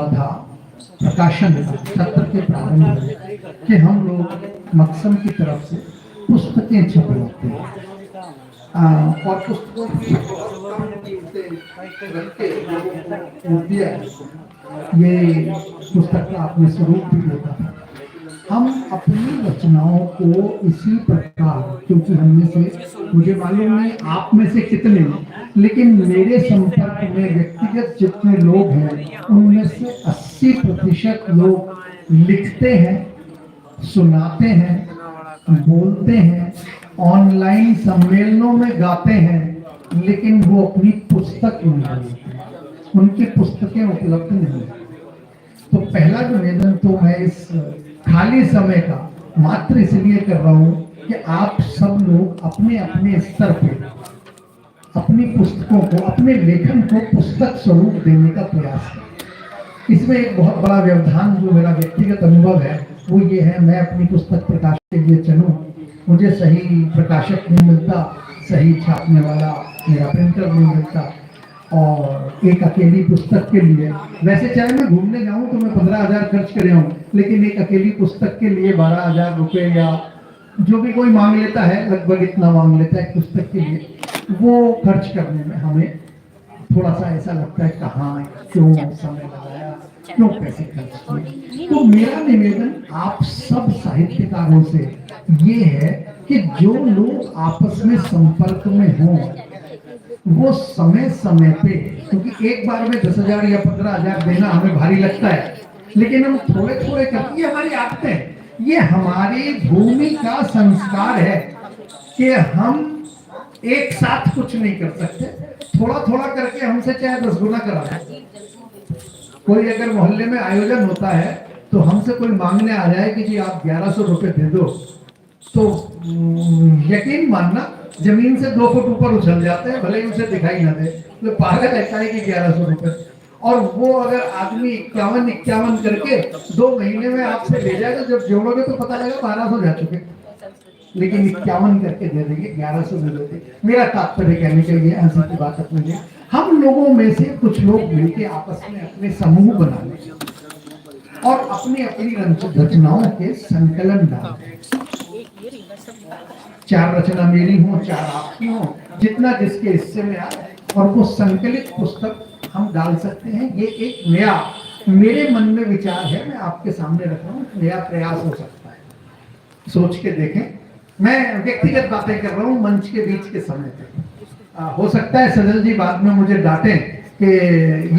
था प्रकाशन सत्र के प्रारंभ में कि हम लोग मकसम की तरफ से पुस्तकें छपवाते हैं और पुस्तकों ये पुस्तक का अपने स्वरूप भी होता था। हम अपनी रचनाओं को इसी प्रकार, क्योंकि हमने से मुझे मालूम नहीं आप में से कितने, लेकिन मेरे संपर्क में व्यक्तिगत जितने लोग हैं उनमें से 80% लोग लिखते हैं, सुनाते हैं, बोलते हैं, ऑनलाइन सम्मेलनों में गाते हैं, लेकिन वो अपनी पुस्तक नहीं लिखते, उनकी पुस्तकें उपलब्ध नहीं। तो पहला निवेदन तो मैं इस खाली समय का मात्र इसलिए कर रहा हूं कि आप सब लोग अपने अपने स्तर पे अपनी पुस्तकों को, अपने लेखन को पुस्तक स्वरूप देने का प्रयास करें। इसमें एक बहुत बड़ा व्यवधान जो मेरा व्यक्तिगत अनुभव है वो ये है, मैं अपनी पुस्तक प्रकाश के लिए चलूं, मुझे सही प्रकाशक नहीं मिलता, सही छापने वाला मेरा प्रिंटर नहीं मिलता, और एक अकेली पुस्तक के लिए, वैसे चाहे मैं घूमने जाऊं तो मैं 15,000 खर्च कर आऊं, लेकिन एक अकेली पुस्तक के लिए 12,000 रुपए या जो भी कोई मांग लेता है, लगभग इतना मांग लेता है पुस्तक के लिए, वो खर्च करने में हमें थोड़ा सा ऐसा लगता है कहाँ क्यों समय लगाया, क्यों पैसे खर्च किए। तो मेरा निवेदन आप सब साहित्यकारों से ये है कि जो लोग आपस में संपर्क में हों वो समय समय पे, क्योंकि एक बार में 10,000 या 15,000 देना हमें भारी लगता है, लेकिन हम थोड़े थोड़े करके, ये हमारी आदत है, ये हमारी भूमि का संस्कार है कि हम एक साथ कुछ नहीं कर सकते, थोड़ा थोड़ा करके हमसे चाहे 10 गुना करा। कोई अगर मोहल्ले में आयोजन होता है तो हमसे कोई मांगने आ जाए कि जी आप 1100 रुपए दे दो, तो यकीन मानना जमीन से 2 फुट ऊपर उछल जाते हैं, भले ही उसे दिखाई ना दे, तो पागल रहता है कि 1100 रुपए, और वो अगर आदमी 51 करके 2 महीने में आपसे ले जाएगा, जब जोड़ोगे तो पता लगेगा 1200 जा चुके, लेकिन 51 करके दे देंगे, 1100 दे देंगे। मेरा तात्पर्य कहने के लिए ऐसी की बात अपने, हम लोगों में से कुछ लोग मिलके आपस में अपने समूह बना लें और अपनी अपनी रचनाओं के संकलन डालें। 4 रचना मेरी हो, 4 आपकी हो, जितना जिसके हिस्से में आए, और वो संकलित पुस्तक हम डाल सकते हैं। ये एक नया मेरे मन में विचार है, मैं आपके सामने रख रहा हूँ, नया प्रयास हो सकता है, सोच के देखें। मैं व्यक्तिगत बातें कर रहा हूँ मंच के बीच के समय पे, हो सकता है सजल जी बाद में मुझे डांटें कि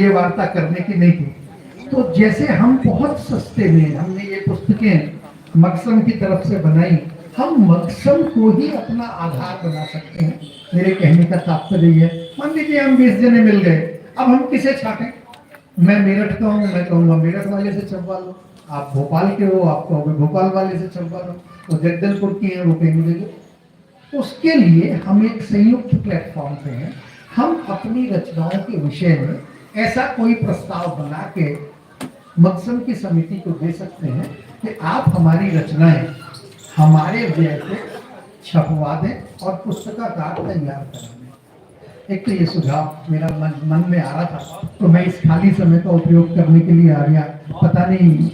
ये वार्ता करने की नहीं थी। तो जैसे हम बहुत सस्ते में हमने ये पुस्तकें मकसम की तरफ से बनाई, हम मकसम को ही अपना आधार बना सकते हैं। मेरे कहने का तात्पर्य है, मान लीजिए हम 20 जने मिल गए, अब हम किसे छाटें? मैं मेरठ का हूँ, मैं कहूँगा मेरठ वाले से छपवा लो, आप भोपाल के हो, आप कहोगे भोपाल वाले से छपवा लो, वो जगदलपुर की है, वो कहेंगे देंगे। उसके लिए हम एक संयुक्त प्लेटफॉर्म पे हैं, हम अपनी रचनाओं के विषय में ऐसा कोई प्रस्ताव बना के मकसम की समिति को दे सकते हैं कि आप हमारी रचनाएं हमारे व्यय से छपवा दें और पुस्तकाकार तैयार करा दें। एक तो ये सुझाव मेरा मन में आ रहा था, तो मैं इस खाली समय का उपयोग करने के लिए आ गया। पता नहीं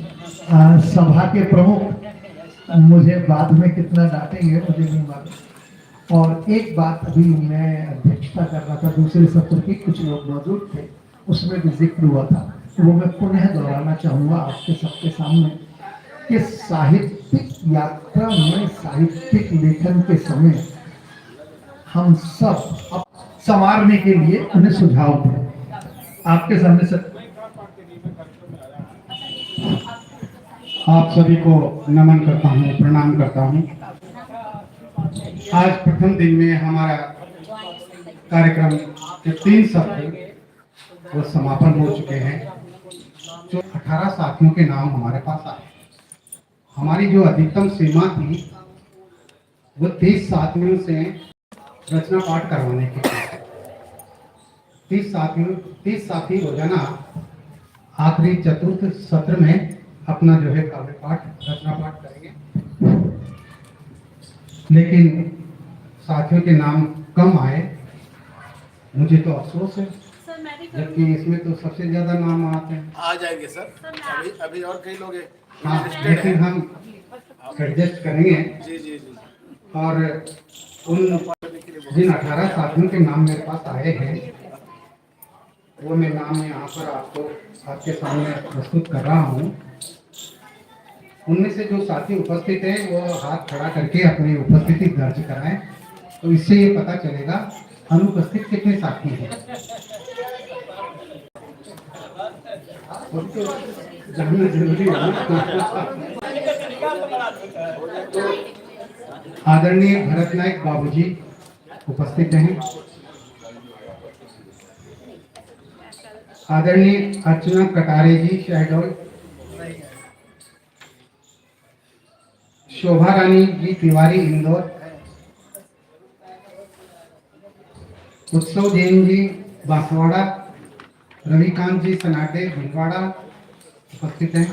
सभा के प्रमुख मुझे बाद में कितना डांटेंगे, मुझे नहीं मालूम। और एक बात अभी मैं अध्यक्षता कर रहा था दूसरे सत्र की, कुछ लोग मौजूद थे, उसमें भी जिक्र हुआ था, तो वो मैं पुनः दोहराना चाहूंगा आपके सबके सामने कि साहित्यिक यात्रा में, साहित्यिक लेखन के समय हम सब संवारने के लिए उन्हें सुझाव दें। आपके सामने सब आप सभी को नमन करता हूँ, प्रणाम करता हूँ। आज प्रथम दिन में हमारा कार्यक्रम के 3 सत्र वो समापन हो चुके हैं। जो 18 साथियों के नाम हमारे पास आए, हमारी जो अधिकतम सीमा थी वो 30 साथियों से रचना पाठ करवाने की थी। 30 साथी रोजाना आखिरी चतुर्थ सत्र में अपना जो है काव्य पाठ, रचना पाठ करेंगे, लेकिन साथियों के नाम कम आए, मुझे तो अफसोस है। सर मैं भी जबकि इसमें तो सबसे ज्यादा नाम आते हैं। आ जाएंगे सर, अभी अभी और कई लोग हैं हाँ, लिस्टेड लेकिन हैं। हम एडजस्ट करेंगे। जी जी जी। और उन जिन 18 साथियों के नाम मेरे पास आए हैं, वो मैं नाम यहाँ पर आपको आपके सामने प्रस्तुत कर रहा हूँ। उनमें से जो साथी उपस्थित हैं वो हाथ खड़ा करके अपनी उपस्थिति दर्ज कराएं, तो इससे ये पता चलेगा अनुपस्थित कितने साथी हैं। जानना जरूरी है ना। आदरणीय भरत नायक बाबूजी उपस्थित हैं। आदरणीय अर्चना कटारे जी शहडोल। शोभा रानी जी तिवारी इंदौर। उत्सव जैन जी बांसवाड़ा। रविकांत जी सनाटे भिलवाड़ा उपस्थित हैं।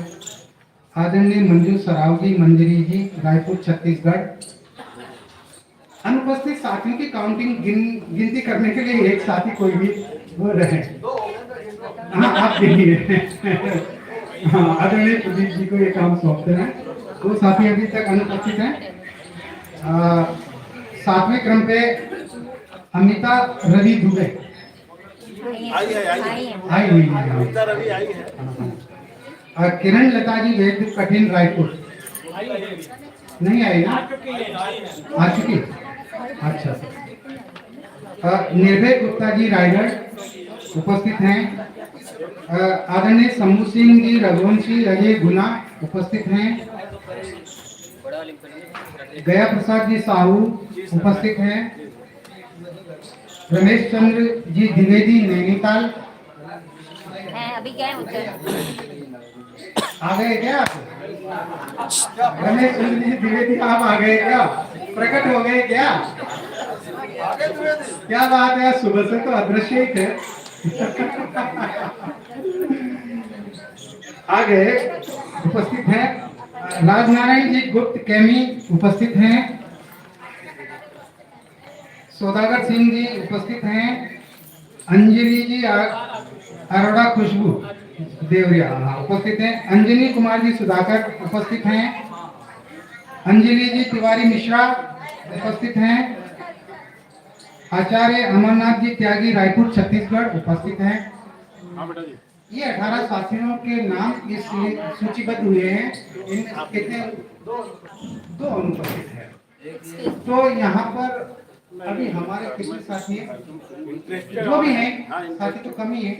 आदरणीय मंजू सराव जी मंजरी जी रायपुर छत्तीसगढ़। अनुपस्थित साथियों की काउंटिंग गिनती करने के लिए एक साथी कोई भी वो रहे। हाँ, आप गिनिए। हाँ, आदरणीय प्रदीप जी को ये काम सौंपते हैं। दो साथी अभी तक अनुपस्थित हैं। 7वें क्रम पे अमिता रवि दुबे आई है आई हुई है। अमिता रवि आई है। और किरण लता जी वेद कठिन रायपुर नहीं आई ना? आ चुकी? अच्छा। निर्भय गुप्ता जी रायगढ़ उपस्थित हैं। आदरणीय शंभू सिंह जी रघुवंशी अजय गुना उपस्थित हैं। गया प्रसाद जी साहू उपस्थित हैं। रमेश चंद्र जी द्विवेदी नैनीताल अभी क्या है आ गए क्या? रमेश चंद्र जी द्विवेदी आप आ गए क्या? प्रकट हो गए क्या? क्या बात है, सुबह से तो अदृश्य ही थे। आ गए, उपस्थित हैं। राजनारायण जी गुप्त केमी उपस्थित हैं। सौदागर सिंह जी उपस्थित हैं। अंजलि जी अरोड़ा खुशबू देवरिया उपस्थित हैं। अंजनी कुमार जी सुधाकर उपस्थित हैं। अंजलि जी तिवारी मिश्रा उपस्थित हैं। आचार्य अमरनाथ जी त्यागी रायपुर छत्तीसगढ़ उपस्थित हैं। ये 18 साथियों के नाम इस सूचीबद्ध हुए हैं। इनमें कितने? दो अनुपस्थित है। तो यहाँ पर अभी हमारे कितने साथी हैं? जो भी हैं, साथी तो कम ही है।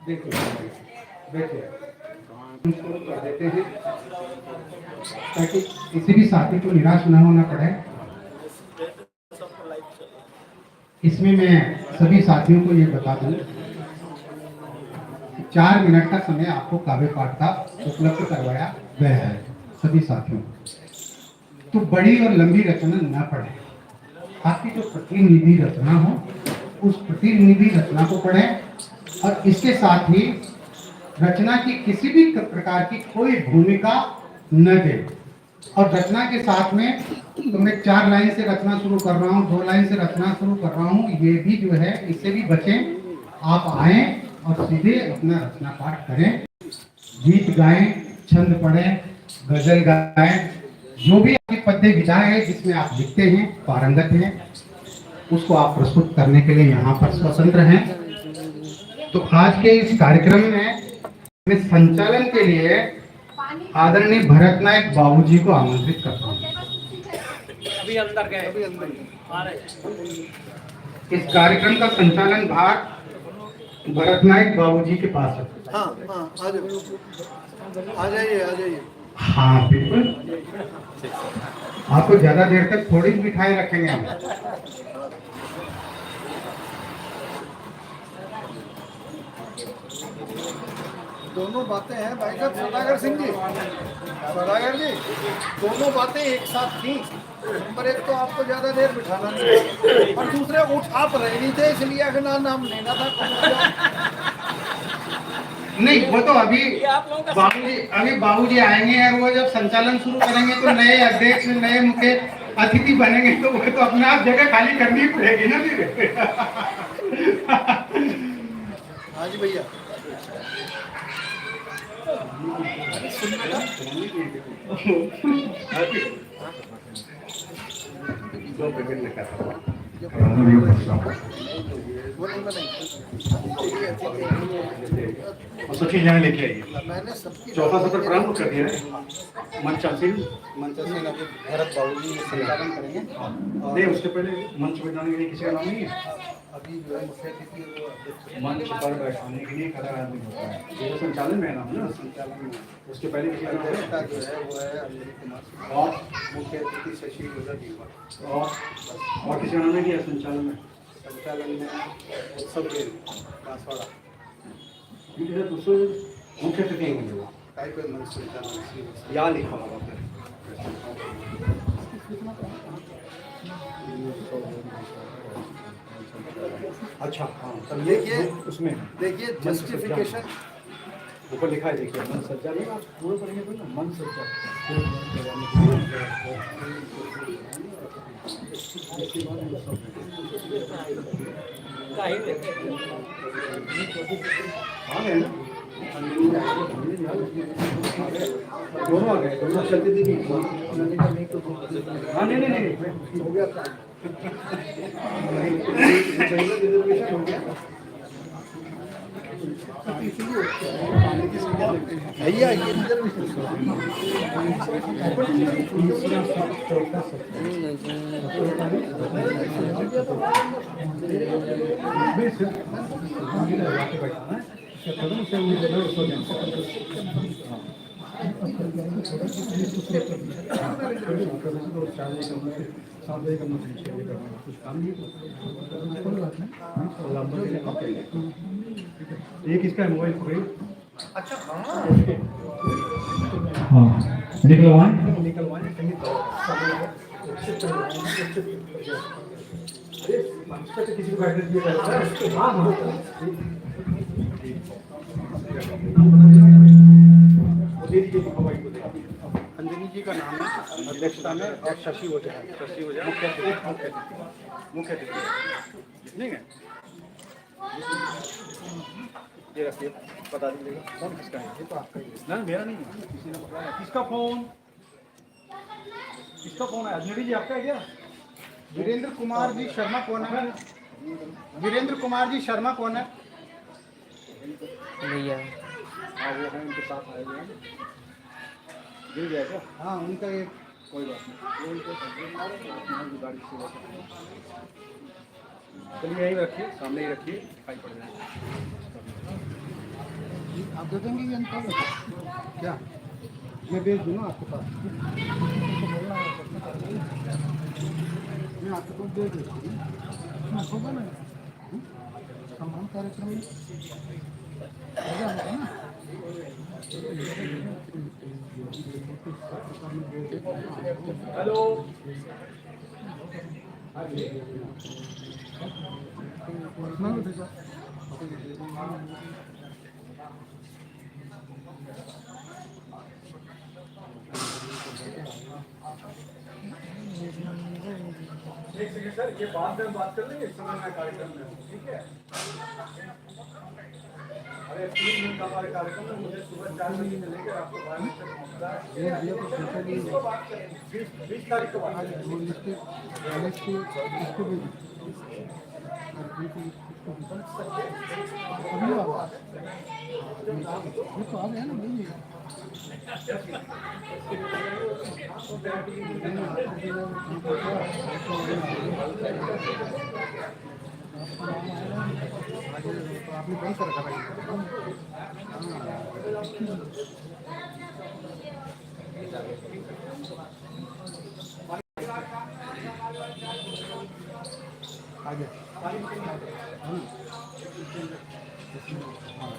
देखिए देखिए शुरू कर देते हैं ताकि किसी भी साथी को निराश न होना पड़े। इसमें मैं सभी साथियों को ये बता दूं, 4 मिनट का समय आपको काव्य पाठ का उपलब्ध करवाया गया है सभी साथियों को। तो बड़ी और लंबी रचना न पढ़े, आपकी जो प्रतिनिधि रचना हो उस प्रतिनिधि रचना को पढ़ें। और इसके साथ ही रचना की किसी भी प्रकार की कोई भूमिका न दे। और रचना के साथ में तो मैं 4 लाइन से रचना शुरू कर रहा हूँ, 2 लाइन से रचना शुरू कर रहा हूँ, ये भी जो है इससे भी बचें। आप आए और सीधे अपना रचना पाठ करें, गीत गाएं, छंद पढ़ें, गजल गाएं, जो भी आपके पद्य विचार है जिसमें आप लिखते हैं, पारंगत हैं, उसको आप प्रस्तुत करने के लिए यहाँ पर स्वतंत्र हैं। तो आज के इस कार्यक्रम में मैं संचालन के लिए आदरणीय भरत नायक बाबूजी को आमंत्रित करता हूँ। अभी अंदर गए आ रहे। इस कार्यक्रम का संचालन भार भरत नायक बाबूजी के पास है। हाँ हाँ आ जाइए आ जाइए। हाँ बिल्कुल, आपको ज्यादा देर तक थोड़ी मिठाई रखेंगे हम। दोनों बातें हैं भाई साहब सौदागर सिंह जी, सौदागर जी, दोनों बातें एक साथ थी। नंबर 1 तो आपको ज्यादा देर बिठाना नहीं, और दूसरे आप रह नहीं थे इसलिए अगला नाम लेना था। नहीं, वो तो अभी बाबूजी आएंगे और वो जब संचालन शुरू करेंगे तो नए अध्यक्ष, नए मुख्य अतिथि बनेंगे तो वो तो अपने आप जगह खाली करनी ही पड़ेगी ना फिर। हाँ जी भैया। वो नहीं बनाई। सचिन यहाँ लेके आइए। मैंने सबकी चौथा सत्र प्रारंभ कर दिया है। मंचासीन मंचन अभी भरत बाबू जी संचालन करेंगे। नहीं, उसके पहले मंच पे जाने के लिए किसी का नाम नहीं है। अभी जो है मुख्य अतिथि वो मंच पर बैठाने के लिए कदर आदमी होता है, ये संचालन में है नाम ना। संचालन में उसके पहले किसी का नाम अध्यक्षता है। जो है वो है अंजलि कुमार और मुख्य अतिथि शशि गोजा दीवा। और किसी का नाम नहीं किया संचालन में। संचालन में उत्सव के बांसवाड़ा मुख्य अतिथि हैं वो। टाइप मंच संचालन यहाँ लिखा होगा फिर। अच्छा हाँ, तब देखिए उसमें देखिए जस्टिफिकेशन ऊपर लिखा है, देखिए मन सज्जा नहीं, आप पूरे पढ़ेंगे तो ना मन सज्जा। हाँ है ना, दोनों आ गए, दोनों चलते थे भी। हाँ नहीं नहीं नहीं हो गया था। रिजर्वेशन हो गया भैया, ये ये किसका है मोबाइल पकड़िए। अच्छा हाँ निकलवाएं कहीं तो किसी को एड्रेस दिया जाता है। हाँ हाँ दे दीजिए मोबाइल को। अंजलि जी का नाम है, अध्यक्षता में और शशि हो जाए। शशि हो जाए मुख्य अतिथि ठीक है। ये रखिए, बता दीजिएगा कौन किसका है। ये तो आपका ही है ना, मेरा नहीं है, किसी ने पकड़ा है। किसका फोन है? अंजलि जी आपका है क्या? वीरेंद्र कुमार जी शर्मा कौन है? वीरेंद्र कुमार जी शर्मा कौन है भैया? हाँ वो है, उनके साथ आए हुए हैं। मिल जाएगा। हाँ उनका एक कोई बात नहीं, वो उनको गाड़ी से चलिए यहीं रखिए, सामने ही रखिए, दिखाई पड़ जाएगा। आप दे देंगे ये अंकल क्या? मैं भेज दूँगा आपके पास। मैं आपके पास भेज देता हूँ। होगा ना सम्मान कार्यक्रम में होगा ना। हेलो एक सेकंड सर, ये बाद में बात कर लेंगे, इस समय मैं कार्यक्रम में हूँ, ठीक है? अरे 3 दिन का हमारे कार्यक्रम में मुझे सुबह 4 बजे से लेकर आपको 12 बजे तक पहुँचना है। इसको बात करेंगे 20 तारीख को बात आपने बंद कर रखा आगे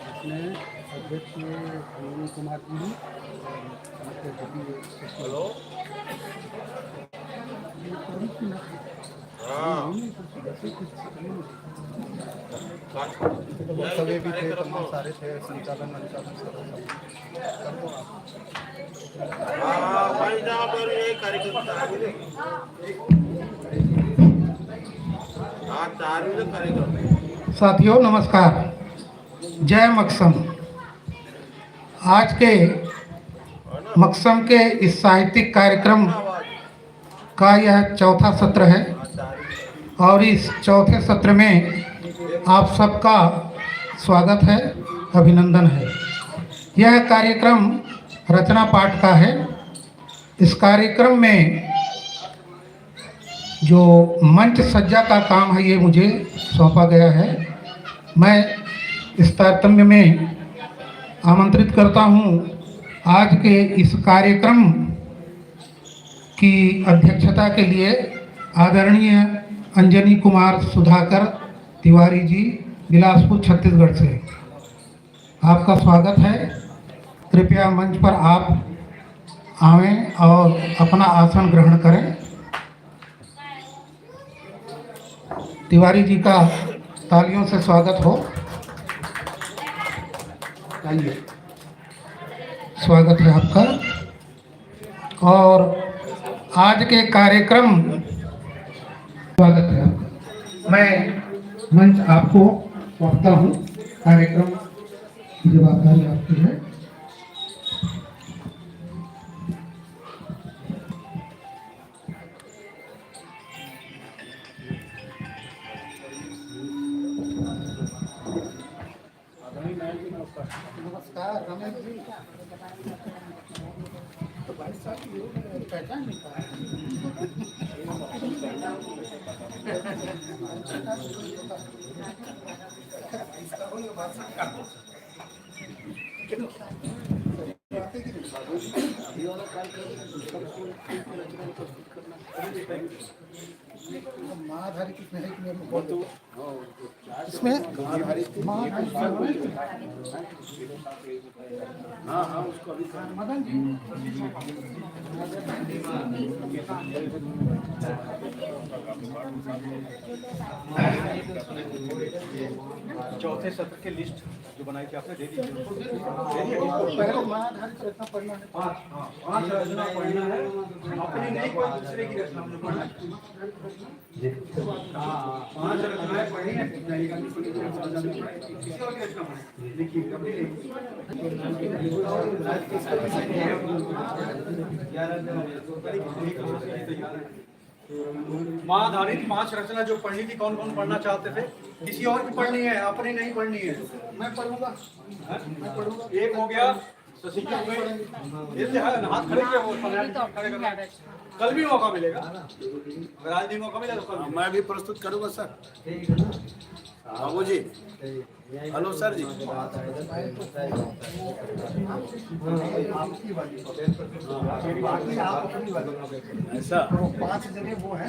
अपने अध्यक्ष अनिल कुमार जी हेलो हाँ वक्तव्य भी थे, तमाम सारे थे, संचालन अनुचालन सब कर दो आप। भाई जहाँ पर ये कार्यक्रम कार्यक्रम। साथियों नमस्कार, जय मकसम। आज के मकसम के इस साहित्यिक कार्यक्रम का यह चौथा सत्र है और इस चौथे सत्र में आप सबका स्वागत है, अभिनंदन है। यह कार्यक्रम रचना पाठ का है। इस कार्यक्रम में जो मंच सज्जा का काम है ये मुझे सौंपा गया है। मैं इस तारतम्य में आमंत्रित करता हूँ आज के इस कार्यक्रम की अध्यक्षता के लिए आदरणीय अंजनी कुमार सुधाकर तिवारी जी, बिलासपुर छत्तीसगढ़ से। आपका स्वागत है। कृपया मंच पर आप आवें और अपना आसन ग्रहण करें। तिवारी जी का तालियों से स्वागत हो। आइए, स्वागत है आपका। और आज के कार्यक्रम स्वागत है आपका। मैं मंच आपको सौंपता हूँ। कार्यक्रम की जवाबदारी आपकी है। नमस्कार रमेश जी। तो भाई साहब ये पहचान नहीं पा महाधारित किसमें है कि मेरे को बोल दो। इसमें मदन जी चौथे सत्र की लिस्ट जो बनाई थी आपने दे दी। पहले महाधारित रचना पढ़ना है। पांच रचना पढ़ना है, अपनी नहीं कोई दूसरे की रचना हमने पढ़ना है। पांच रचनाएं पढ़ी हैं, किसी और की रचना पढ़ी लिखी अपनी महाधारित पांच रचना जो पढ़नी थी, कौन कौन पढ़ना चाहते थे? किसी और की पढ़नी है, अपनी नहीं पढ़नी है। मैं पढ़ूंगा। एक हो गया, शशि जी हो गए। ये हाथ खड़े के वो खड़े करना। कल भी मौका मिलेगा, अगर आज भी मौका मिलेगा तो कल मैं भी प्रस्तुत करूंगा सर। बाबू जी, हेलो सर जी। ऐसा पांच जगह वो है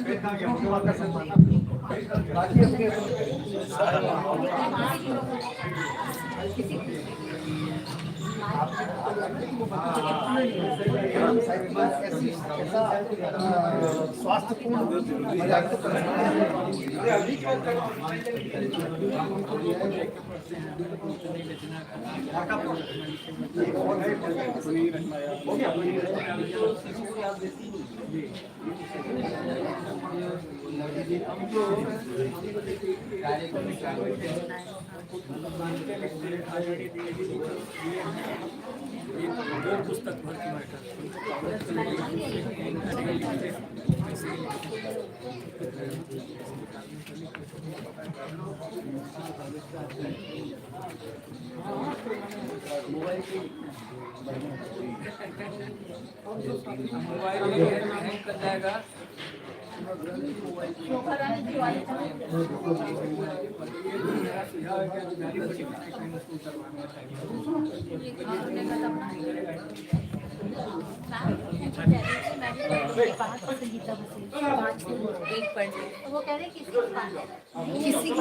पुस्तक भर्ती मोबाइल कर जाएगा। वो कह रहे किसी के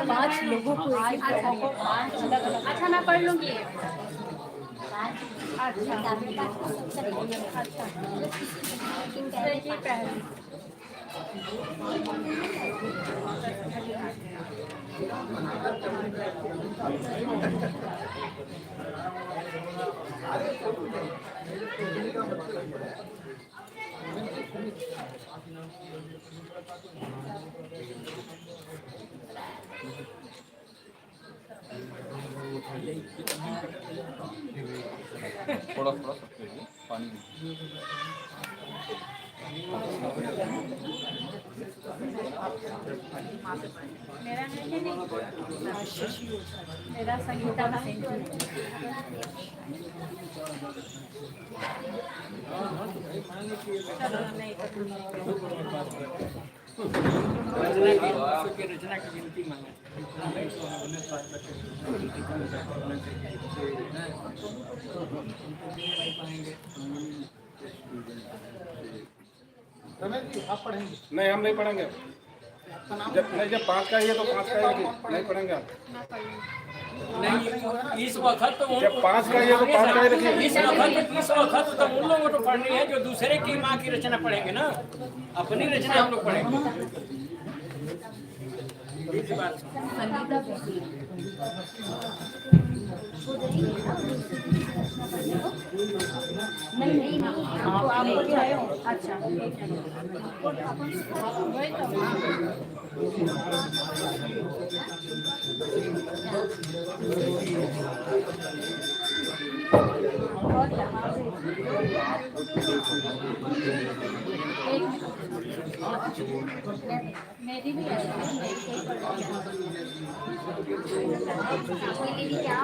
पाँच लोगों को अच्छा मैं पढ़ लूंगी। थोड़ा थोड़ा पानी मेरा नहीं मेरा संगीता का रचना की गिनती मांगे रमेश जी आप पढ़ेंगे? नहीं, हम नहीं पढ़ेंगे। जब 5 का ही है तो 5 का ही नहीं पढ़ेंगे आप। नहीं इस वक्त तो जब 5 का ही है तो 5 का ही रखिए। इस वक्त तो उन लोगों को पढ़नी है जो दूसरे की माँ की रचना पढ़ेंगे ना, अपनी रचना हम लोग पढ़ेंगे। इस बात नहीं आपको जाए अच्छा वही मेरी भी क्या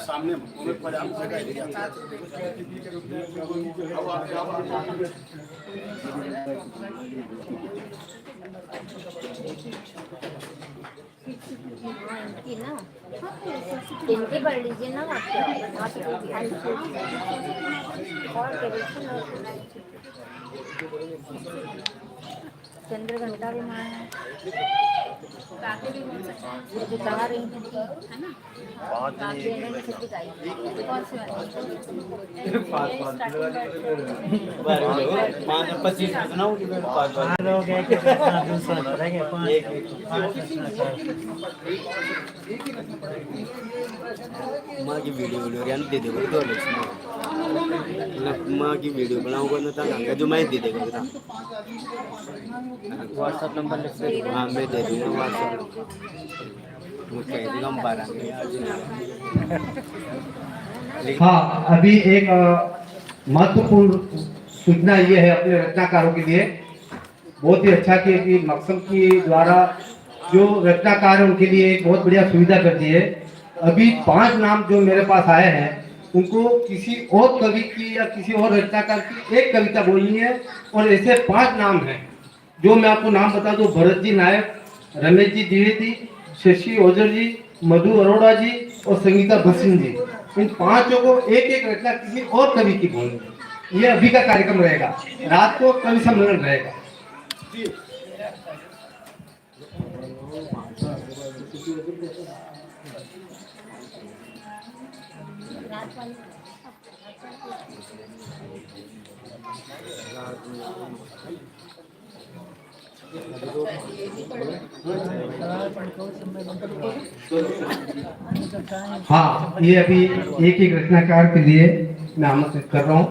सामने इनकी ना इनके पढ़ लीजिए ना और चंद्र घंटा भी मार है भी बोल सकते हैं जो चाह रही है ना माँ की वीडियो दे देगा तो माँ की वीडियो बनाऊंगा ना तो जो मैं दे देगा व्हाट्सएप नंबर हाँ मैं दे दूँगा व्हाट्सएप वो कह देगा हम 12 हाँ, अभी एक महत्वपूर्ण सूचना ये है अपने रचनाकारों के लिए, बहुत ही अच्छा कि मकसद की द्वारा जो रचनाकार है उनके लिए एक बहुत बढ़िया सुविधा कर दी है। अभी 5 नाम जो मेरे पास आए हैं उनको किसी और कवि की या किसी और रचनाकार की एक कविता बोलनी है, और ऐसे 5 नाम हैं जो मैं आपको नाम बता दूं। भरत जी नायक, रमेश जी द्विवेदी, शशि ओझर जी, मधु अरोड़ा जी और संगीता भसीन जी, इन 5 को एक एक रचना किसी और कवि की बोलनी है। ये अभी का कार्यक्रम रहेगा, रात को कवि सम्मेलन रहेगा। हाँ, ये अभी एक एक रचनाकार के लिए मैं आमंत्रित कर रहा हूँ।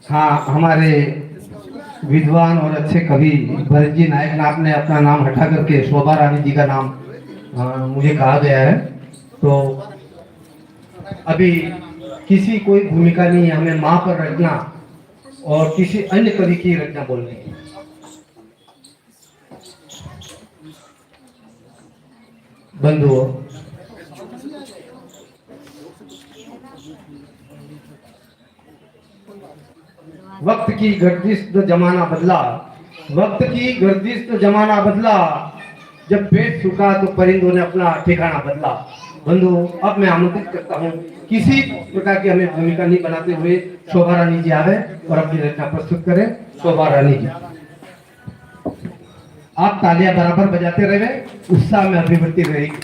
हाँ, हमारे विद्वान और अच्छे कवि भरत जी नायक ने आपने अपना नाम हटा करके शोभा रानी जी का नाम मुझे कहा गया है। तो अभी किसी कोई भूमिका नहीं है, हमें माँ पर रचना और किसी अन्य कवि की रचना बोलनी है। बंधुओं, वक्त की गर्दिश तो जमाना बदला, वक्त की गर्दिश तो जमाना बदला, जब पेट सूखा तो परिंदों ने अपना ठिकाना बदला। बंधुओं, अब मैं आमंत्रित करता हूँ किसी प्रकार की हमें भूमिका नहीं बनाते हुए शोभा रानी जी आवे और अपनी रचना प्रस्तुत करें। शोभा रानी जी, आप तालियां बराबर बजाते रहे, उत्साह में अभिव्यक्ति रहेगी।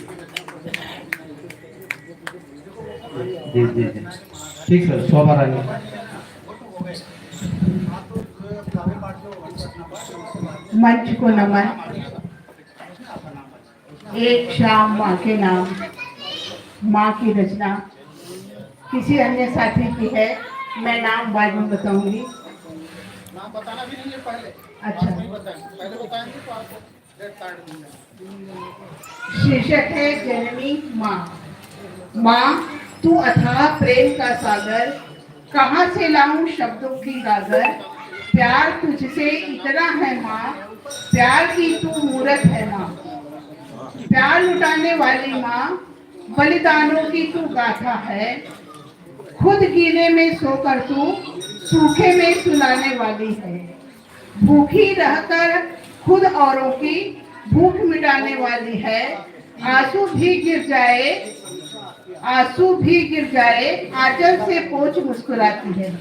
जी जी जी, ठीक सर। शोभा रानी। मंच को नमन। एक शाम माँ के नाम, माँ की रचना किसी अन्य साथी की है, मैं नाम बाद में बताऊंगी। नाम बताना भी नहीं है पहले। अच्छा, पहले बताएंगे तो आपको डेट कार्ड मिलेगा। शीर्षक है जननी माँ। माँ, तू अथाह प्रेम का सागर, कहाँ से लाऊं शब्दों की गागर। प्यार तुझसे इतना है माँ, प्यार की तू मूरत है माँ। प्यार लुटाने वाली माँ, बलिदानों की तू गाथा है। खुद गीले में सोकर तू सूखे में सुलाने वाली है। भूखी रहकर खुद औरों की भूख मिटाने वाली है। आंसू भी गिर जाए, आंसू भी गिर जाए, आंचल से पोंछ मुस्कुराती है।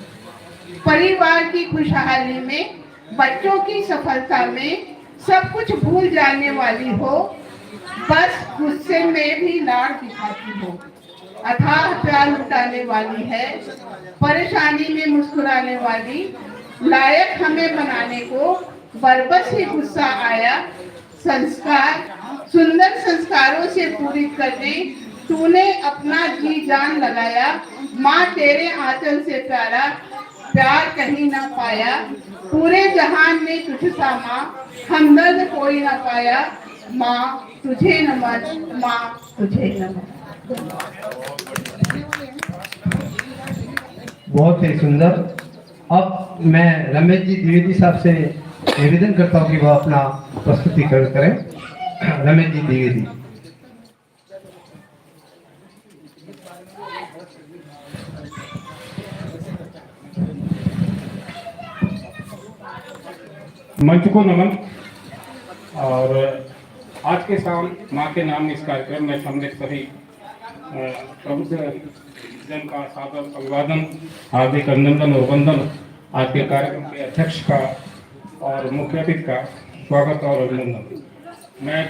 परिवार की खुशहाली में, बच्चों की सफलता में सब कुछ भूल जाने वाली हो, बस गुस्से में भी लाड़ दिखाती हो। अथाह प्यार लुटाने वाली है, परेशानी में मुस्कुराने वाली। लायक हमें बनाने को बरबस ही गुस्सा आया। संस्कार, सुंदर संस्कारों से पूरी करने तूने अपना जी जान लगाया। माँ, तेरे आंचल से प्यारा प्यार कहीं ना पाया। पूरे जहान में तुझसा माँ, हमदर्द कोई ना पाया। माँ तुझे नमन, माँ तुझे नमन। बहुत ही सुंदर। अब मैं रमेश जी द्विवेदी साहब से निवेदन करता हूँ कि वह अपना प्रस्तुतिकरण करें। रमेश जी द्विवेदी। मंच को नमन। और आज के शाम माँ के नाम इस कार्यक्रम में सम्मिलित सभी प्रबुद्ध जन का सादर अभिवादन, हार्दिक अभिनंदन और वंदन। आज के कार्यक्रम के अध्यक्ष का और मुख्य अतिथि का स्वागत और अभिनंदन। मैं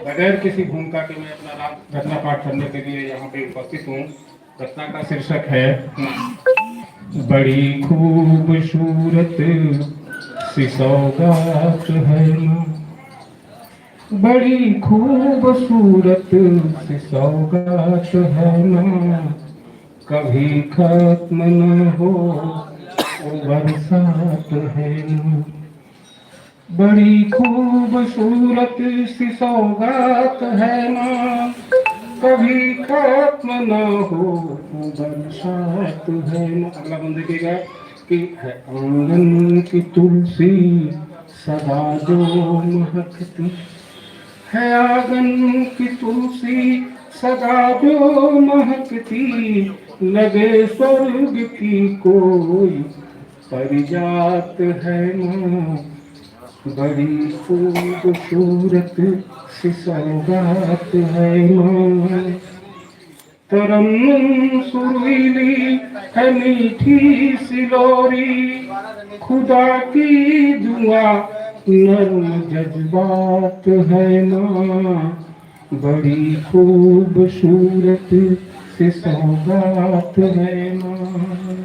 बगैर किसी भूमिका के मैं अपना रचना पाठ करने के लिए यहाँ पे उपस्थित हूँ। रचना का शीर्षक है बड़ी खूबसूरत सी सौगात है माँ, बड़ी खूबसूरत सी सौगात है माँ, कभी खत्म न हो वो बरसात है माँ। बड़ी खूबसूरत सी सौगात है माँ, कभी खत्म न हो वो बरसात है माँ। अगला बंद देखिएगा कि है आंगन की तुलसी सदा जो महकती है, आंगन की तुलसी सदा जो महकती, लगे स्वर्ग की कोई परिजात है माँ, बड़ी खूबसूरत सी सौगात है माँ। तरन्नुम सुरीली है मीठी सी लोरी, खुदा की दुआ नर्म जज्बात है माँ, बड़ी खूबसूरत सी सौगात है माँ।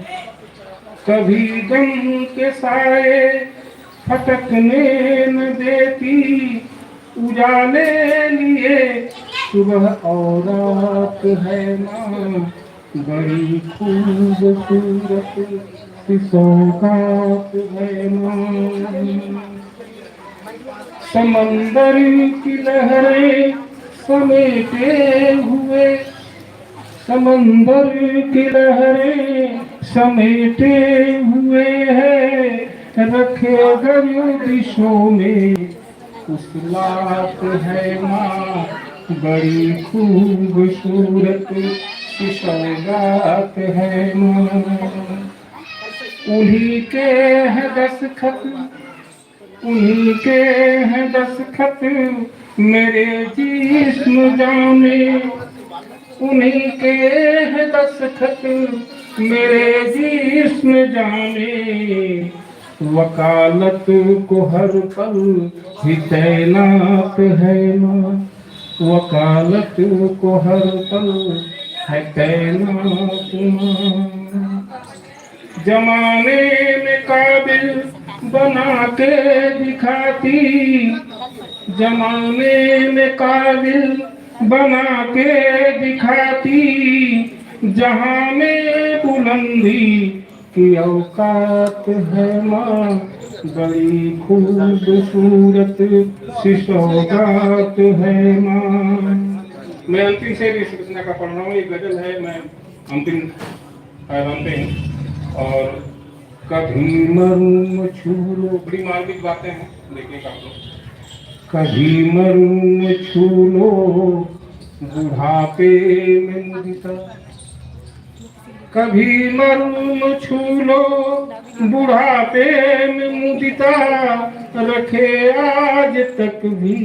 कभी गम के साए फटकने न देती, उजाले लिए सुबह और रात है माँ, बड़ी खूबसूरत सी सौगात है माँ। समंदर की लहरें समेटे हुए समंदर की लहरें समेटे हुए है रखे गर्दिशों में उस लात है माँ बड़ी खूबसूरत सी सौगात है माँ। उन्हीं के है दस्तखत उन्हीं के हैं दस्तखत मेरे जिस्म जाने उन्हीं के हैं दस्तखत मेरे जिस्म जाने वकालत को हर पल ही तैनात है माँ वकालत को हर पल है तैनात माँ। जमाने में काबिल बना के दिखाती जमाने में काबिल बना के दिखाती जहां में बुलंदी की औकात है माँ बड़ी खूबसूरत सी सौगात है माँ। मैं अंतिम से भी इस रचना का पढ़ रहा हूँ। एक गजल है, मैं अंतिम और कभी मरूम छू लो, बड़ी मार्मिक बातें हैं, देखिए आप लोग। कभी मरूम छू लो बुढ़ापे में मुदिता कभी मरूम छू लो बुढ़ापे में मुदिता रखे आज तक भी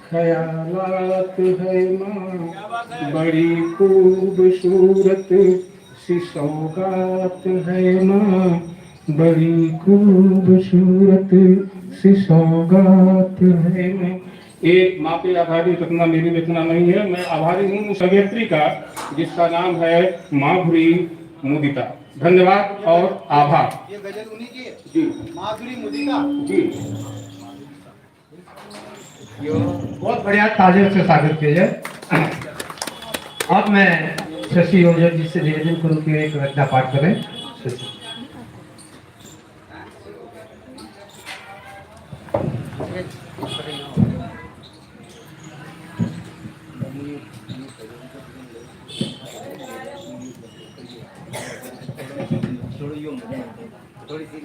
ख्यालात है माँ बड़ी खूबसूरत सी सौगात है माँ बड़ी खूबसूरत सी सौगात है माँ। ये माँ पे आभारी रचना मेरी रचना नहीं है, मैं आभारी हूँ उस अभिनेत्री का जिसका नाम है माधुरी मुदिता। धन्यवाद और आभार। ये गजल उन्हीं की है जी, माधुरी मुदिता जी। बहुत बढ़िया, तालियों से स्वागत किया जाए। अब मैं शशि ओझर जी से निवेदन करूं कि एक रचना पाठ करें। शशि। थोड़ी सी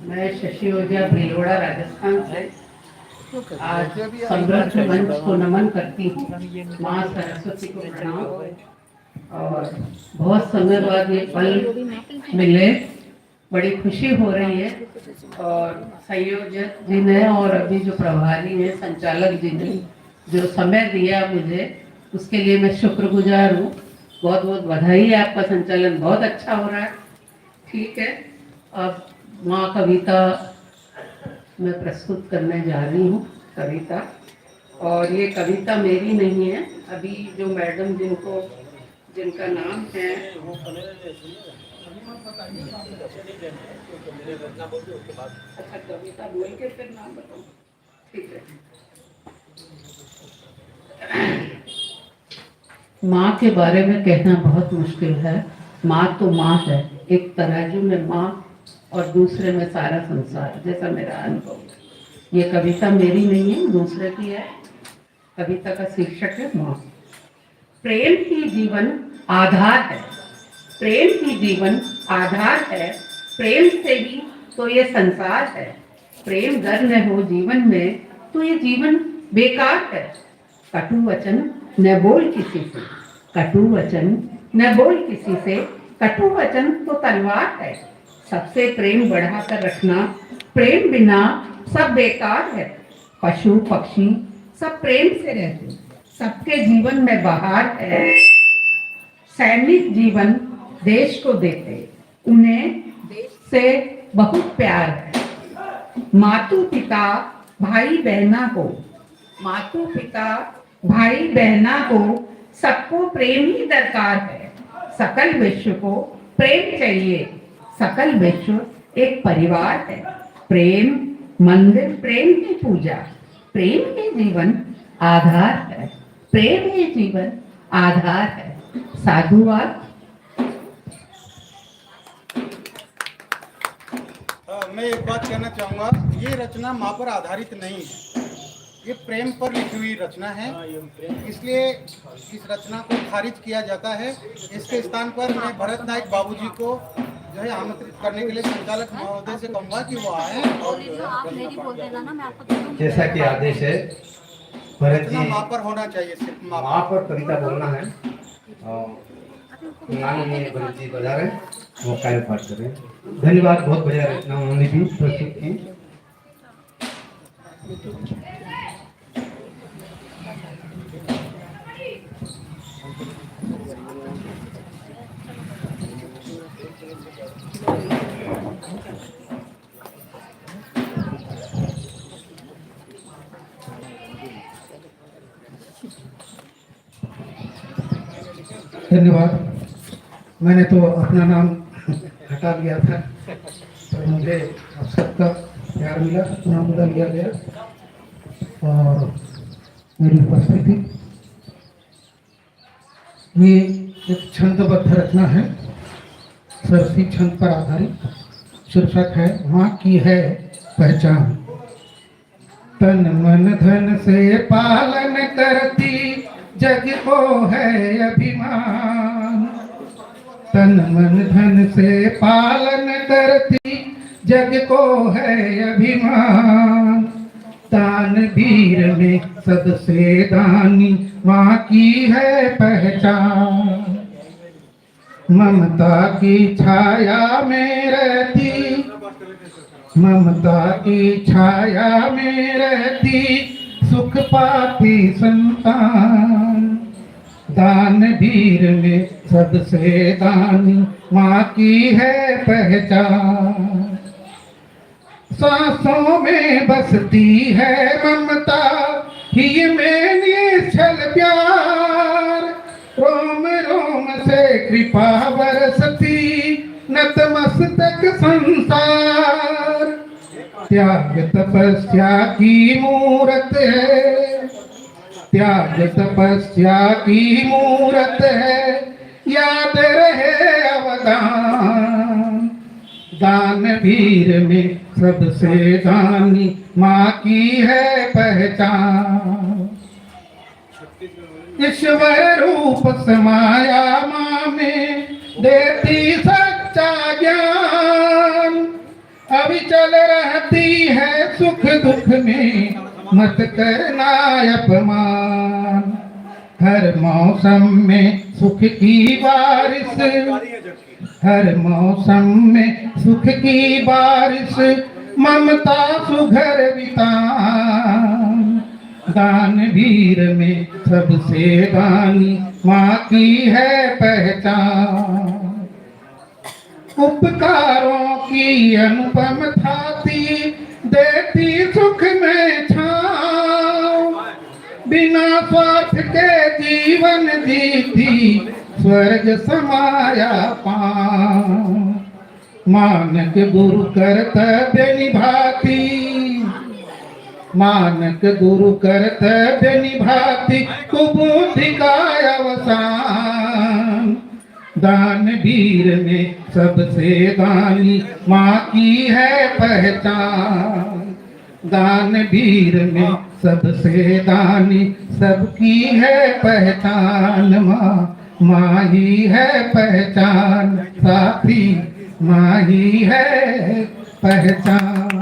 मैं शशि ओझा भीलवाड़ा राजस्थान से आज समृद्ध मंच को नमन करती हूँ। माँ सरस्वती को प्रणाम। और बहुत समय बाद ये पल मिले, बड़ी खुशी हो रही है। और संयोजक जी ने और अभी जो प्रभारी है संचालक जी ने जो समय दिया मुझे, उसके लिए मैं शुक्रगुजार हूँ। बहुत बहुत बधाई है, आपका संचालन बहुत अच्छा हो रहा है। ठीक है, अब माँ कविता मैं प्रस्तुत करने जा रही हूँ कविता। और ये कविता मेरी नहीं है, अभी जो मैडम जिनका नाम है अच्छा कविता बोल के फिर नाम बताऊँ, ठीक है। माँ के बारे में कहना बहुत मुश्किल है। माँ तो माँ है, एक तराजू में माँ और दूसरे में सारा संसार, जैसा मेरा अनुभव है। ये कविता मेरी नहीं है, दूसरे की है। कविता का शीर्षक है माँ। प्रेम ही जीवन आधार है, प्रेम ही जीवन आधार है, प्रेम से ही तो ये संसार है। प्रेम अगर न हो जीवन में तो ये जीवन बेकार है। कटु वचन न बोल किसी से, कटु वचन न बोल किसी से, कटु वचन तो तलवार है। सबसे प्रेम बढ़ाकर रखना, प्रेम बिना सब बेकार है। पशु पक्षी सब प्रेम से रहते, सबके जीवन में बहार है। सैनिक जीवन देश को देते, उन्हें देश से बहुत प्यार है। मातु पिता भाई बहना को, मातु पिता भाई बहना को सबको प्रेम ही दरकार है। सकल विश्व को प्रेम चाहिए, सकल विश्व एक परिवार है। प्रेम मंदिर, प्रेम की पूजा, प्रेम ही जीवन आधार है। प्रेम ही जीवन आधार है। साधुवाद। मैं एक बात कहना चाहूँगा, ये रचना माँ पर आधारित नहीं है, ये प्रेम पर लिखी हुई रचना है, इसलिए इस रचना को खारिज किया जाता है। इसके स्थान पर मैं भरत नायक बाबूजी को जो है आमंत्रित करने के लिए संचालक महोदय से कहूँगा कि वो आए और जैसा कि आदेश है भरत जी, माँ पर होना चाहिए, सिर्फ माँ पर कविता बोलना है। माननीय भरत जी बजा रहे, वो कार्य पाठ कर रहे हैं। धन्यवाद, बहुत बढ़िया रचना उन्होंने भी प्रस्तुत की। धन्यवाद। मैंने तो अपना नाम हटा लिया था, तो मुझे आप सबका प्यार मिला, नाम बदल लिया गया और मेरी उपस्थिति। ये एक छंदबद्ध रचना है, सरसी छंद पर आधारित। शीर्षक है माँ की है पहचान। तन मन धन से पालन करती जग को है अभिमान। तन मन धन से पालन करती जग को है अभिमान। दान वीर में सबसे दानी माँ की है पहचान। ममता की छाया में रहती, ममता की छाया में रहती सुख पाती संतान। दान वीर में सबसे दानी माँ की है पहचान। सांसों में बसती है ममता, ही में निश्चल प्यार। रोम रोम से कृपा बरसती नतमस्तक संसार। त्याग तपस्या की मूरत है, त्याग तपस्या की मूरत है, याद रहे अवदान। दान वीर में सबसे दानी माँ की है पहचान। ईश्वर रूप समाया माँ में देती सच्चा ज्ञान। अविचल रहती है सुख दुख में, मत करना अपमान। हर मौसम में सुख की बारिश, हर मौसम में सुख की बारिश, ममता सुघर वितान। दान वीर में सबसे दानी माँ की है पहचान। उपकारों की अनुपम थाती देती सुख में छाँव। बिना स्वार्थ के जीवन जीती स्वर्ग समाया पाँव। मानक गुरु कर्तव्य निभाती, मानक गुरु कर्तव्य निभाती कुबुद्धि का अवसान। दान वीर में सबसे दानी माँ की है पहचान। दान वीर में सबसे दानी सबकी है पहचान। माँ ही है पहचान, साथी माँ ही है पहचान।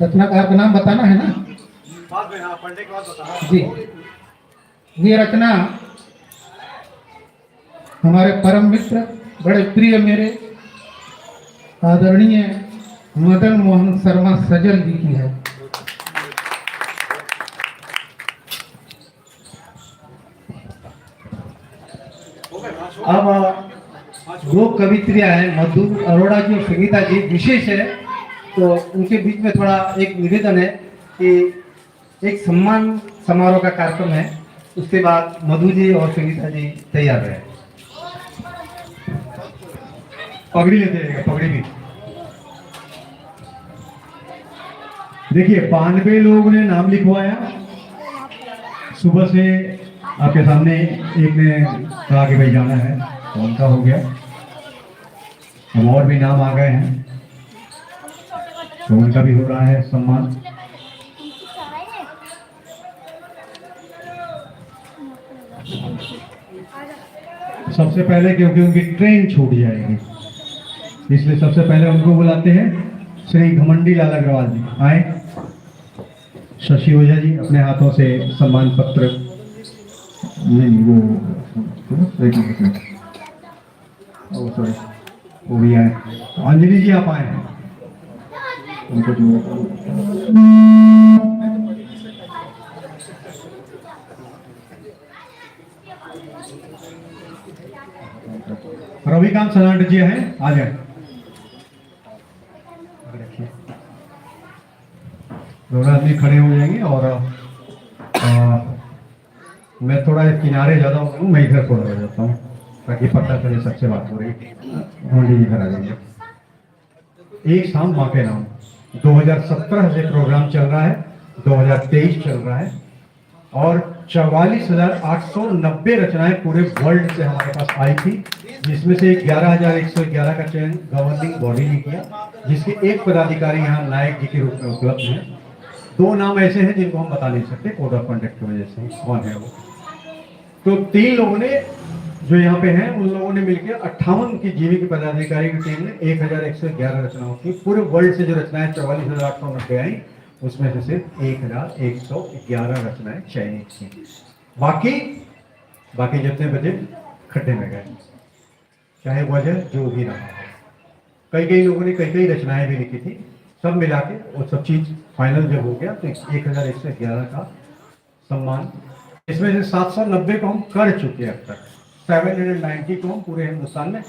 रचनाकार का नाम बताना है ना? बाद में, हाँ, पढ़ने के बाद बताना जी। ये रचना हमारे परम मित्र, बड़े प्रिय मेरे आदरणीय मदन मोहन शर्मा सजल जी की है। अब दो कवित्रियां हैं, मधु अरोड़ा जी और संगीता जी विशेष है, तो उनके बीच में थोड़ा एक निवेदन है कि एक सम्मान समारोह का कार्यक्रम है, उसके बाद मधु जी और संगीता जी तैयार रहे। पगड़ी लेते रहेगा, पगड़ी भी। देखिए 92 लोगों ने नाम लिखवाया। सुबह से आपके सामने एक ने कहा कि भाई जाना है, तो उनका हो गया। अब और भी नाम आ गए हैं, तो उनका भी हो रहा है सम्मान। सबसे पहले क्योंकि उनकी ट्रेन छूट जाएगी, इसलिए सबसे पहले उनको बुलाते हैं। श्री घमंडी लाल अग्रवाल जी आए। शशि ओझा जी अपने हाथों से सम्मान पत्र, नहीं वो सॉरी वो भी आए। अंजलि जी आप आए हैं, उनको जो रविकांत सनाट जी हैं, आ जाए। दोनों आदमी खड़े हो जाएंगे और मैं थोड़ा किनारे ज्यादा हूँ, मैं इधर थोड़ा हो जाता हूँ ताकि पता चले सबसे बात हो रही है। इधर आ जाएंगे। एक शाम माँ के नाम 2017 से प्रोग्राम चल रहा है, 2023 चल रहा है और 44,890 रचनाएं पूरे वर्ल्ड से हमारे पास आई थी, जिसमें से 11,111 का चयन गवर्निंग बॉडी ने किया, जिसके एक पदाधिकारी यहाँ नायक जी के रूप में उपलब्ध हैं। 2 नाम ऐसे हैं जिनको हम बता नहीं सकते कोड ऑफ कंडक्ट की वजह से, कौन है वो। तो 3 लोगों ने जो यहाँ पे हैं, उन लोगों ने मिलकर 58 की जीविका पदाधिकारी की टीम ने 1,111 रचनाओं की पूरे वर्ल्ड से जो रचनाएं 44,890 आई, उसमें से सिर्फ 1,111 रचनाएं चयनित की। बाकी जितने बचे खड्डे में गए, चाहे वजह जो भी रहा। कई लोगों ने कई रचनाएं भी लिखी थी, सब मिला के वो सब चीज फाइनल जब हो गया तो 1,111 का सम्मान। इसमें से 790 को हम कर चुके हैं अब तक, 790 को हम पूरे हिंदुस्तान में,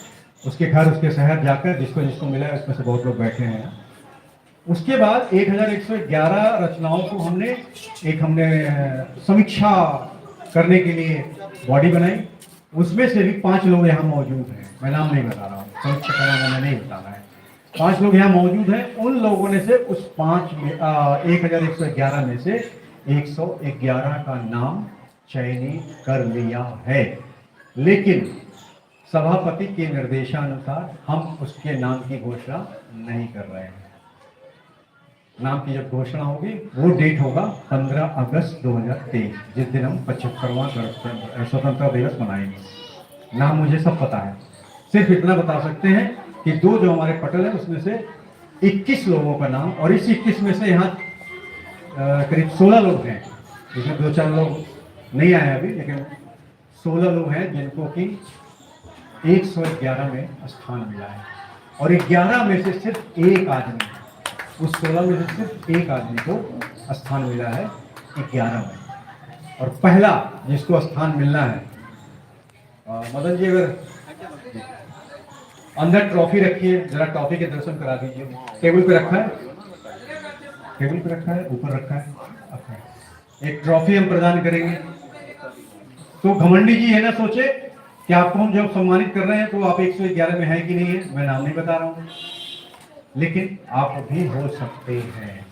उसके घर उसके शहर जाकर जिसको मिला है, उसमें से बहुत लोग बैठे हैं। उसके बाद 1,111 रचनाओं को हमने समीक्षा करने के लिए बॉडी बनाई। उसमें से भी 5 लोग यहाँ मौजूद हैं, मैं नाम नहीं बता रहा हूँ, समीक्षा का नाम मैंने नहीं बताना है। 5 लोग यहाँ मौजूद हैं, उन लोगों ने से उस 1,111 में से 111 का नाम चयनित कर लिया है, लेकिन सभापति के निर्देशानुसार हम उसके नाम की घोषणा नहीं कर रहे हैं। नाम की जब घोषणा होगी वो डेट होगा 15 अगस्त 2023, जिस दिन हम 75वां स्वतंत्रता दिवस मनाएंगे। नाम मुझे सब पता है, सिर्फ इतना बता सकते हैं कि 2 जो हमारे पटल है उसमें से 21 लोगों का नाम, और इस 21 में से यहाँ करीब 16 लोग हैं, जिसमें 2-4 लोग नहीं आए अभी, लेकिन 16 लोग हैं जिनको कि 111 में स्थान मिला है। और 11 में से सिर्फ एक आदमी, उस 16 में से सिर्फ एक आदमी को स्थान मिला है 11 में। और पहला जिसको स्थान मिलना है, मदन जी अगर अंदर ट्रॉफी रखिए, जरा ट्रॉफी के दर्शन करा दीजिए। टेबल पे रखा है, टेबल पे रखा है, ऊपर रखा है। एक ट्रॉफी हम प्रदान करेंगे। तो घमंडी जी है ना, सोचे कि आपको हम जब सम्मानित कर रहे हैं तो आप 111 में है कि नहीं है, मैं नाम नहीं बता रहा हूँ, लेकिन आप भी हो सकते हैं,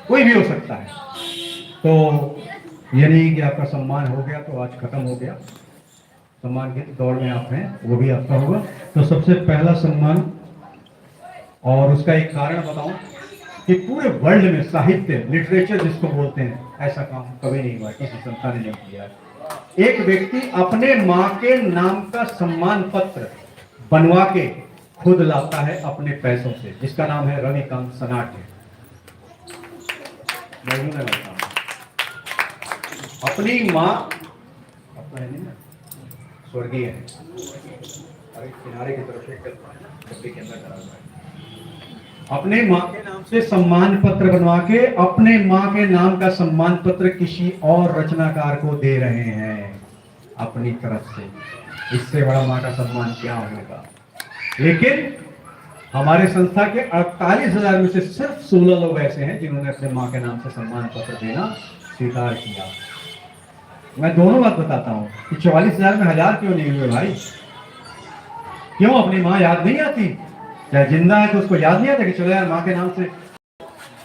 कोई भी हो सकता है। तो ये नहीं कि आपका सम्मान हो गया तो आज खत्म हो गया, सम्मान के दौड़ में आप हैं, वो भी आपका होगा। तो सबसे पहला सम्मान, और उसका एक कारण बताऊं कि पूरे वर्ल्ड में साहित्य, लिटरेचर जिसको बोलते हैं, ऐसा काम कभी नहीं हुआ, किसी संस्था ने नहीं किया। एक व्यक्ति अपने माँ के नाम का सम्मान पत्र बनवा के खुद लाता है अपने पैसों से, जिसका नाम है रविकांत सनाट। अपनी माँ, अपना है ना, स्वर्गीय है, अरे किनारे की तरफ से डब्बे के अंदर करा हुआ है। अपने माँ के नाम से सम्मान पत्र बनवा के अपने माँ के नाम का सम्मान पत्र किसी और रचनाकार को दे रहे हैं अपनी तरफ से। इससे बड़ा माँ का सम्मान क्या होगा। लेकिन हमारे संस्था के 48,000 में से सिर्फ 16 लोग ऐसे हैं जिन्होंने अपने माँ के नाम से सम्मान पत्र देना स्वीकार किया। मैं दोनों बात बताता हूँ कि 44,000 में 1000 क्यों नहीं हुए भाई? क्यों अपनी माँ याद नहीं आती? चाहे जिंदा है तो उसको याद नहीं आता कि चलो यार माँ के नाम से।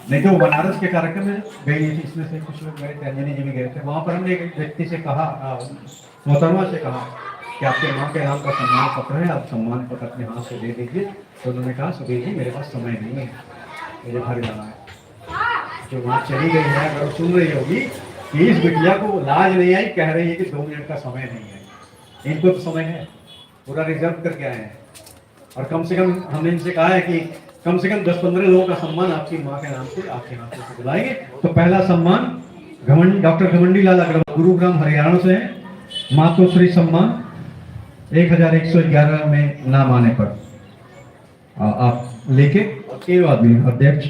नहीं तो वो बनारस के कार्यक्रम में गई थी, इसमें से कुछ लोग गए थे, अंजनी जी भी गए थे। वहाँ पर हमने एक व्यक्ति से कहा, मोहतरमा से कहा कि आपके माँ के नाम का सम्मान पत्र है, आप सम्मान पत्र अपने हाथ से दे दीजिए। तो उन्होंने कहा सुधीर जी मेरे पास समय नहीं है, मुझे घर जाना है। जो वहाँ चली गई है अगर वो सुन रही होगी कि इस बिटिया को लाज नहीं आई, कह रही है कि 2 मिनट का समय नहीं है। इनको तो समय है, पूरा रिजर्व करके आए हैं। और कम से कम हमने इनसे कहा है कि कम से कम 10-15 लोगों का सम्मान आपकी माँ के नाम से आपके हाथों से दिलाएंगे। तो पहला सम्मान डॉक्टर घमंडी लाल अग्रवाल गुरुग्राम हरियाणा से है। मातोश्री सम्मान 1111 में नाम आने पर आप लेके तीनों आदमी अध्यक्ष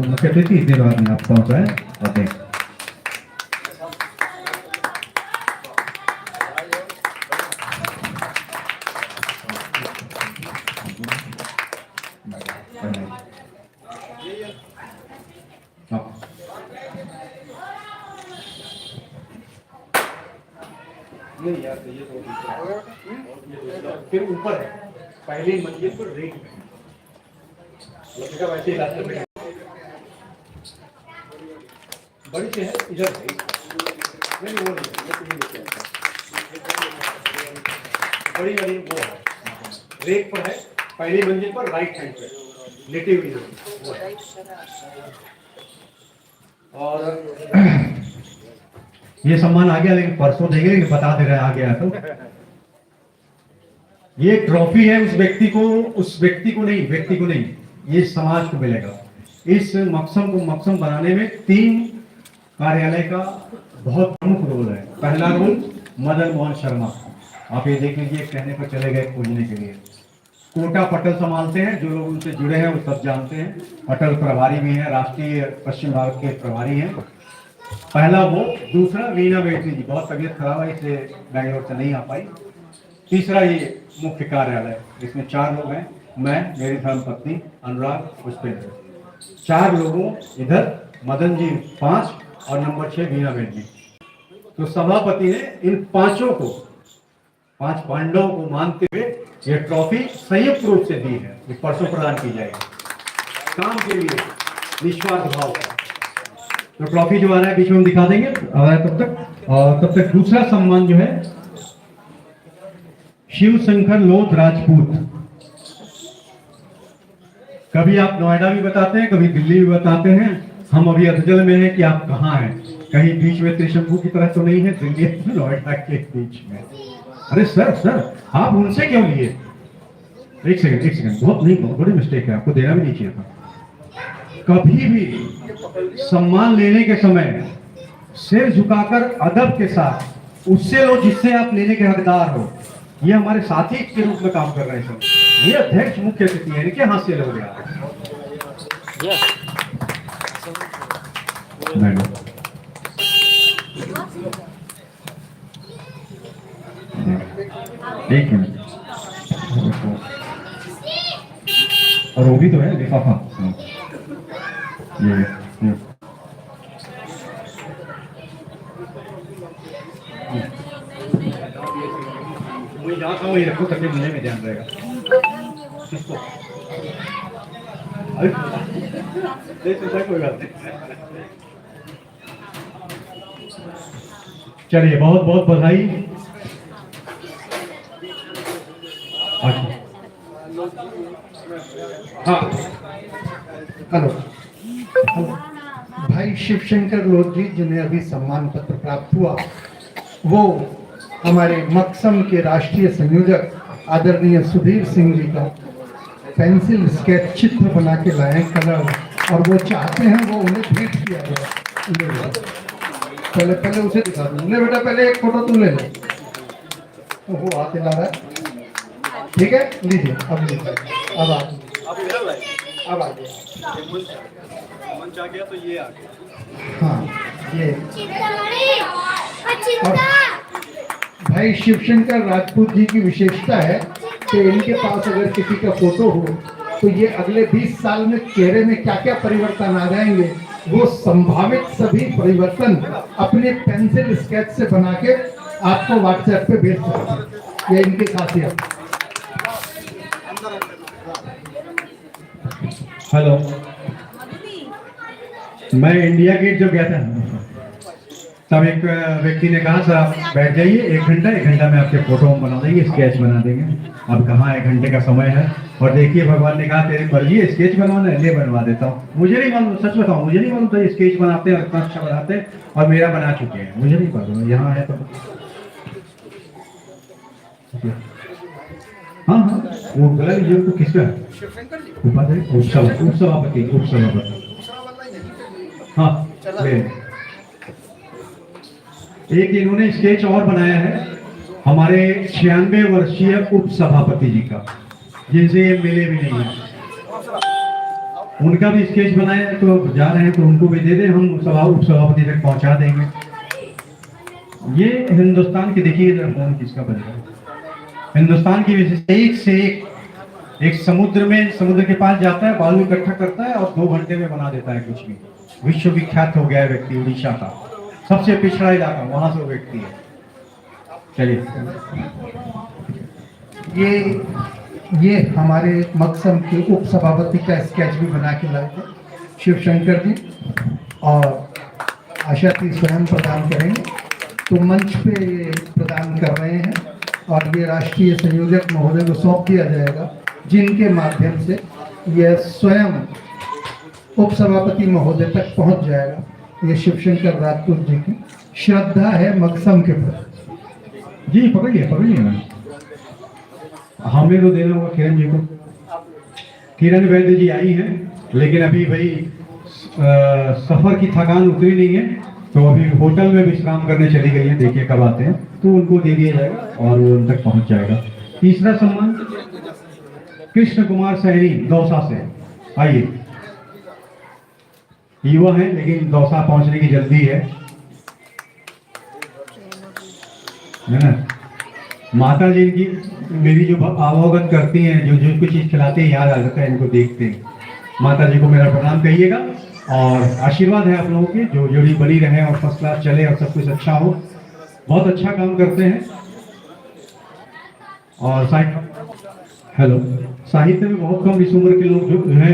मुख्य अतिथि तीनों आदमी आप पहुंचाए अध्यक्ष। नहीं यार ये तो फिर ऊपर है, पहली मंजिल पर रेक में वैसे रास्ते में बड़ी से है इधर नहीं वो नहीं बड़ी वाली वो है रेक पर है, पहली मंजिल पर राइट हैंड पे लेटी हुई है। और ये सम्मान आ गया, लेकिन परसों देंगे, लेकिन बता दे रहे आ गया। तो ये ट्रॉफी है उस व्यक्ति को नहीं, ये समाज को मिलेगा। इस मकसम को मकसम बनाने में 3 कार्यालय का बहुत प्रमुख रोल है। पहला रोल मदन मोहन शर्मा, आप ये देख लीजिए, कहने पर चले गए खोजने के लिए। कोटा पटल संभालते हैं, जो लोग उनसे जुड़े हैं वो सब जानते हैं। पटल प्रभारी भी हैं, राष्ट्रीय पश्चिम भारत के प्रभारी हैं। पहला वो। दूसरा वीणा बेटी जी, बहुत तबीयत खराब है इसलिए बेंगलोर से नहीं आ पाई। तीसरा ये मुख्य कार्यालय, जिसमें 4 लोग हैं, मैं, मेरी धर्मपत्नी अनुराग, पुष्पेंद्र, 4 लोगों इधर, मदन जी 5 और नंबर 6 वीणा बेटी जी। तो सभापति ने इन 5 पांडवों को मानते हुए ये ट्रॉफी संयुक्त रूप से दी है, ये परसों प्रदान की जाएगी काम के लिए निस्वार्थ भाव का। तो ट्रॉफी जो आ रहा है बीच में हम दिखा देंगे तब तक। और तब तक दूसरा सम्मान जो है शिव शंकर लोध राजपूत। कभी आप नोएडा भी बताते हैं, कभी दिल्ली भी बताते हैं। हम अभी अधजल में हैं कि आप कहाँ हैं, कहीं बीच में त्रिशंकु की तरह तो नहीं है, दिल्ली नोएडा के बीच में। अरे सर आप उनसे क्यों लिए? एक सेकंड, बहुत बड़ी मिस्टेक है, आपको देना भी नहीं चाहिए था। कभी भी सम्मान लेने के समय सिर झुकाकर अदब के साथ उससे लो जिससे आप लेने के हकदार हो। ये हमारे साथी के रूप में काम कर रहे हैं सब। ये अध्यक्ष मुख्य अतिथि है, इनके हाथ से लोगे आप। एक मिनट, और वो भी तो है लिफाफा। ये मुझे जहाँ था वही रखो ताकि मुझे में ध्यान रहेगा। कोई बात नहीं। चलिए बहुत बहुत बधाई। हाँ हेलो, भाई शिवशंकर लोध जी जिन्हें अभी सम्मान पत्र प्राप्त हुआ, वो हमारे मकसम के राष्ट्रीय संयोजक आदरणीय सुधीर सिंह जी का पेंसिल स्केच चित्र बना के लाए कलर, और वो चाहते हैं वो उन्हें भेंट किया जाए। पहले उसे दिखा दो। ले बेटा, पहले एक फोटो तुम ले लो। तो वो आते ला रहा है, ठीक है, लीजिए अब लीजिए। अब आ गया मंच आ गया, तो ये आ गया। हाँ ये भाई शिवशंकर राजपूत जी की विशेषता है कि इनके पास अगर किसी का फोटो हो तो ये अगले 20 साल में चेहरे में क्या क्या परिवर्तन आ जाएंगे वो संभावित सभी परिवर्तन अपने पेंसिल स्केच से बना के आपको व्हाट्सएप पे भेज सकते हैं। ये इनकी खासियत। हेलो, मैं इंडिया गेट जो गया था तब एक व्यक्ति ने कहा सर आप बैठ जाइए 1 घंटा में आपके फोटो हम बना देंगे, स्केच बना देंगे। अब कहाँ 1 घंटे का समय है। और देखिए भगवान ने कहा तेरे मर्जी है, स्केच बनवाना है, ले बनवा देता हूँ। मुझे नहीं मालूम, सच बताऊँ मुझे नहीं मालूम था ये स्केच बनाते हैं और इतना अच्छा बनाते हैं, और मेरा बना चुके हैं, मुझे नहीं मालूम। यहाँ है तो हाँ हाँ वो गला लीजिए तो किसका है? उपसभापति हाँ ले। एक इन्होंने स्केच और बनाया है हमारे 96 वर्षीय उप सभापति जी का, जिनसे ये मिले भी नहीं है। उनका भी स्केच बनाया है, तो जा रहे हैं तो उनको भी दे दें, हम उप सभापति तक पहुंचा देंगे। ये हिंदुस्तान की देखिए फोन किसका बन रहा है। हिंदुस्तान की विशेषता एक से एक समुद्र के पास जाता है, बालू इकट्ठा करता है और 2 घंटे में बना देता है कुछ भी। विश्वविख्यात हो गया है व्यक्ति, उड़ीसा का सबसे पिछड़ा इलाका, वहां से व्यक्ति है। चलिए ये हमारे मकसम के उप सभापति का स्केच भी बना के लाए थे शिवशंकर जी, और आशा की स्वयं प्रदान करेंगे। तो मंच पे ये प्रदान कर रहे हैं और ये राष्ट्रीय संयोजक महोदय को सौंप दिया जाएगा, जिनके माध्यम से यह स्वयं उप सभापति महोदय तक पहुंच जाएगा। ये शिवशंकर राजपूत जी की श्रद्धा है मकसम के प्रति। जी पकड़िए मैम, हमें तो देना होगा किरण जी को। किरण वैद्य जी आई हैं, लेकिन अभी भाई सफर की थकान उतरी नहीं है, तो अभी होटल में विश्राम करने चली गई है। देखिए कब आते हैं, तो उनको दे दिया जाएगा और वो उन तक पहुंच जाएगा। तीसरा सम्मान कृष्ण कुमार सैनी दौसा से, आइए। युवा है लेकिन दौसा पहुंचने की जल्दी है ना। माता जी की मेरी जो अवगत करती हैं, जो कुछ चीज खिलाते हैं याद आ जाता है, इनको देखते हैं। माता जी को मेरा प्रणाम कहिएगा और आशीर्वाद है आप लोगों के, जो जोड़ी बनी रहे और फर्स्ट क्लास चले और सब कुछ अच्छा हो। बहुत अच्छा काम करते हैं। और साहित्य में बहुत कम इस उम्र के लोग जो है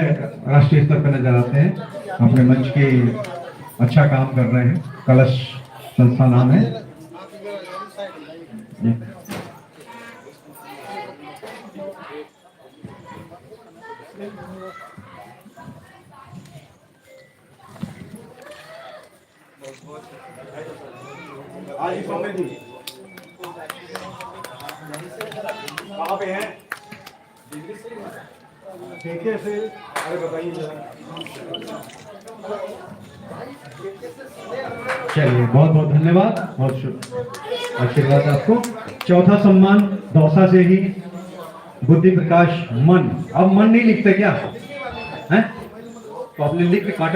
राष्ट्रीय स्तर पर नजर आते हैं, अपने मंच के अच्छा काम कर रहे हैं। कलश संस्था नाम है। आज सौम्य जी कहाँ पे हैं? ठीक है फिर, अरे बताइए जरा। चलिए बहुत बहुत धन्यवाद, बहुत आशीर्वाद आपको। चौथा सम्मान दौसा से ही बुद्धि प्रकाश मन। अब मन नहीं लिखते क्या है? तो आपने लिख के काटा।